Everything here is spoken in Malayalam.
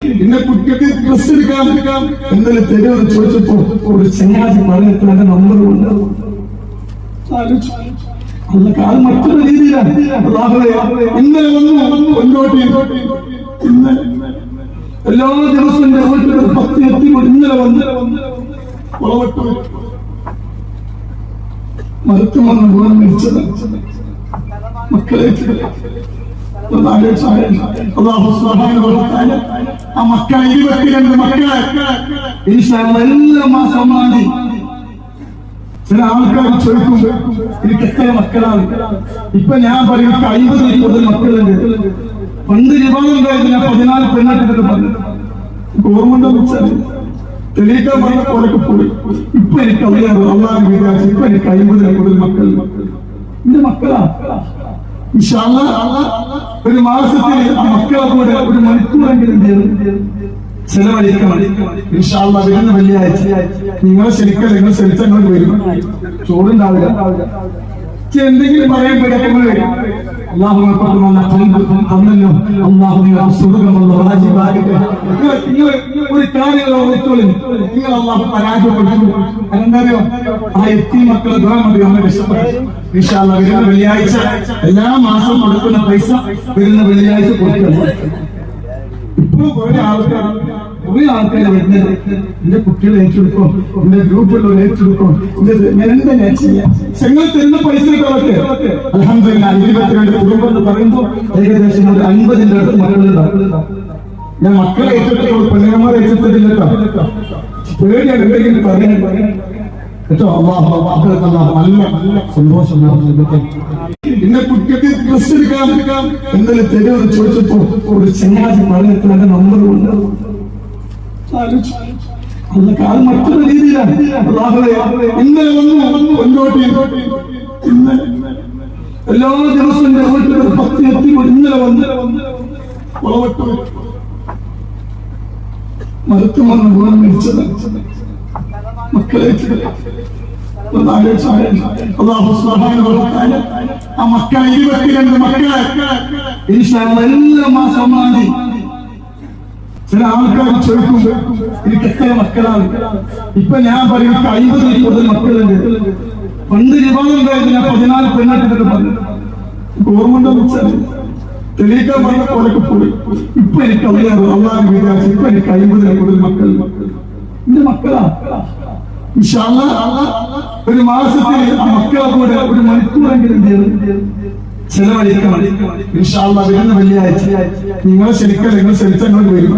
എന്നെ കുട്ടിക്ക് ഡ്രസ് എടുക്കാം എന്നല്ലേ തരുമെന്ന് ചോദിച്ചപ്പോ ഒരു ചങ്ങാതി പറഞ്ഞിട്ട് എന്റെ നമ്പറുണ്ട്. അതൊക്കെ അത് മറ്റൊരു രീതിയിലാണ്. ഇന്നലെ വന്നു കൊണ്ടോട്ടി, ഇന്നലെ എല്ലാ ദിവസവും എന്റെ വീട്ടിൽ 10 എത്തിക്കൊണ്ട് ഇന്നലെ വന്ന് വളവട്ടു മരത്തും വന്ന് ഗുണം മരിച്ചത് മക്കളെ ആ മക്കളെ 22 മക്കളെ എല്ലാ മാസം മാറി. ചില ആൾക്കാർ ചോദിക്കും എനിക്ക് എത്ര മക്കളാണ്. ഇപ്പൊ ഞാൻ പറയും 50 മക്കളുണ്ട്. പണ്ട് വിവാഹമുണ്ടായിരുന്നു, ഞാൻ 14 പെണ്ണാട്ടിട്ട് പറഞ്ഞു. ഗവൺമെന്റ് വെച്ചാൽ തെളിയിക്കാൻ പറഞ്ഞ പോലൊക്കെ പോയി. ഇപ്പൊ എനിക്ക് അറിയാറ് അള്ളാഹു വിചാരിച്ചു. ഇപ്പൊ എനിക്ക് 50 മക്കൾ. എന്റെ മക്കളാ. ഒരു മാസത്തിൽ ആ മക്കളെ കൂടെ ഒരു മണിക്കൂറെങ്കിലും ചെലവഴിക്കണം. വരുന്ന വെള്ളിയാഴ്ച നിങ്ങളെ ശരിക്കും നിങ്ങൾ ശരിച്ചങ്ങൾ വരും. ചോറുണ്ടാവില്ല, എന്തെങ്കിലും പറയാൻ പറ്റുമ്പോൾ വരും. അള്ളാഹു തന്നല്ലോ. അള്ളാഹു ഒരു കാര്യങ്ങൾ ഓർത്തോളി. നിങ്ങൾ അള്ളാഹു പരാജയപ്പെടുത്തു. അതെന്തറിയോ, ആ എത്തി മക്കളെ ദുആ മതി നമ്മൾ രക്ഷപ്പെടും. വരുന്ന വെള്ളിയാഴ്ച എല്ലാ മാസവും കൊടുക്കുന്ന പൈസ വരുന്ന വെള്ളിയാഴ്ച കൊടുക്കണം. ഇപ്പോഴും കുറെ ആൾക്കാർ വരുന്നത് എന്റെ കുട്ടികളെ ഏറ്റെടുക്കും, എന്റെ ഗ്രൂപ്പുകൾ ഏറ്റെടുക്കും, എന്റെ ഞങ്ങൾ തരുന്ന പൈസ അൽഹംദുലില്ലാഹ് 22 കുടുംബം എന്ന് പറയുമ്പോൾ ഏകദേശം ഒരു 50ന്റെ അടുത്ത് മക്കളുണ്ടാവും. ഞാൻ മക്കളെ ഏറ്റെടുത്തോളൂ, പെണ്ണുമാരെ ഏറ്റെടുത്തില്ല കേട്ടോ. പേടിയാണ് എന്തെങ്കിലും പറയാൻ കേട്ടോ. നല്ല സന്തോഷം. എന്നെ കുട്ടിക്ക് ഡ്രസ് എടുക്കാം എന്നല്ലേ തരുമെന്ന് ചോദിച്ചപ്പോ ഒരു ചങ്ങാതി പറഞ്ഞിട്ട് എന്റെ നമ്പറുണ്ട്. അതൊക്കെ അത് മറ്റൊരു രീതിയിലാണ്. ഇന്നലെ വന്നു കൊണ്ടോട്ടി, ഇന്നലെ എല്ലാ ദിവസവും എന്റെ വീട്ടിൽ 10 എത്തിക്കൊണ്ട് ഇന്നലെ വന്ന് വളവട്ടു മരത്തും വന്ന് ഗുണം മരിച്ചത് മക്കളെ ആ മക്കളെ 22 മക്കളെ എല്ലാ മാസം മാറി. ചില ആൾക്കാർ ചോദിക്കും എനിക്ക് എത്ര മക്കളാണ്. ഇപ്പൊ ഞാൻ പറയും 50 മക്കളുണ്ട്. പണ്ട് വിവാഹമുണ്ടായിരുന്നു, ഞാൻ 14 പെണ്ണാട്ടിട്ട് പറഞ്ഞു. ഗവൺമെന്റ് വെച്ചാൽ തെളിയിക്കാൻ പറഞ്ഞ പോലൊക്കെ പോയി. ഇപ്പൊ എനിക്ക് അറിയാറ് അള്ളാഹു വിചാരിച്ചു. ഇപ്പൊ എനിക്ക് 50 മക്കൾ. എന്റെ മക്കളാ. ഒരു മാസത്തിൽ ആ മക്കളെ കൂടെ ഒരു മണിക്കൂറെങ്കിലും ചെലവഴിക്കണം. വരുന്ന വെള്ളിയാഴ്ച നിങ്ങളെ ശരിക്കും നിങ്ങൾ ശരിച്ചങ്ങൾ വരും.